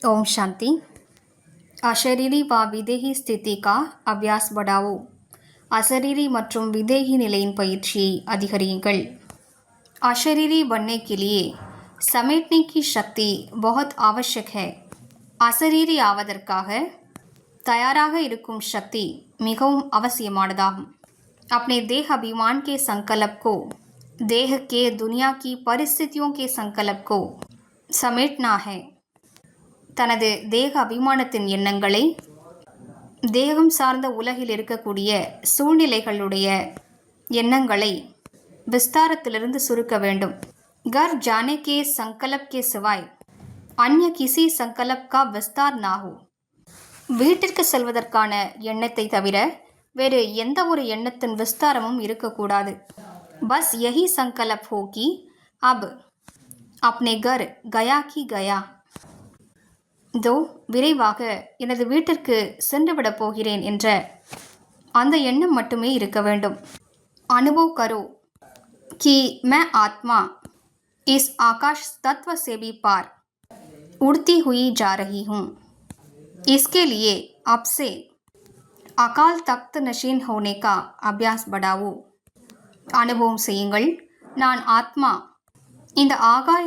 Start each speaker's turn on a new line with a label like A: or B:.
A: ओम शांति। अशरीरी व विदेही स्थिति का अभ्यास बढ़ाओ। अशरीरी மற்றும் विदेही நிலையின் பயிற்சியை அதிகரியுங்கள்। अशरीरी बनने के लिए समेटने की शक्ति बहुत आवश्यक है। अशरीरी ஆவதற்காக தயாராக இருக்கும் शक्ति மிகவும் அவசியமானதாகும்। अपने देह अभिमान के संकल्प को देह के दुनिया की परिस्थितियों के संकल्प को समेटना है। தனது தேக அபிமானத்தின் எண்ணங்களை தேகம் சார்ந்த உலகில் இருக்கக்கூடிய சூழ்நிலைகளுடைய எண்ணங்களை விஸ்தாரத்திலிருந்து சுருக்க வேண்டும்। घर जाने के संकल्प के सिवाय अन्य किसी संकल्प का विस्तार ना हो। வீட்டிற்கு செல்வதற்கான எண்ணத்தை தவிர வேறு எந்த ஒரு எண்ணத்தின் விஸ்தாரமும் இருக்கக்கூடாது। बस यही संकल्प हो कि अब अपने घर गया कि गया। இதோ விரைவாக எனது வீட்டிற்கு சென்றுவிடப் போகிறேன் என்ற அந்த எண்ணம் மட்டுமே இருக்க வேண்டும்। अनुभव करो कि मैं आत्मा इस आकाश तत्व से भी पार उड़ती हुई जा रही हूँ। इसके लिए अब से अकाल तख्त नशीन होने का अभ्यास बढ़ाओ। அனுபவம் செய்யுங்கள், நான் ஆத்மா இந்த ஆகாய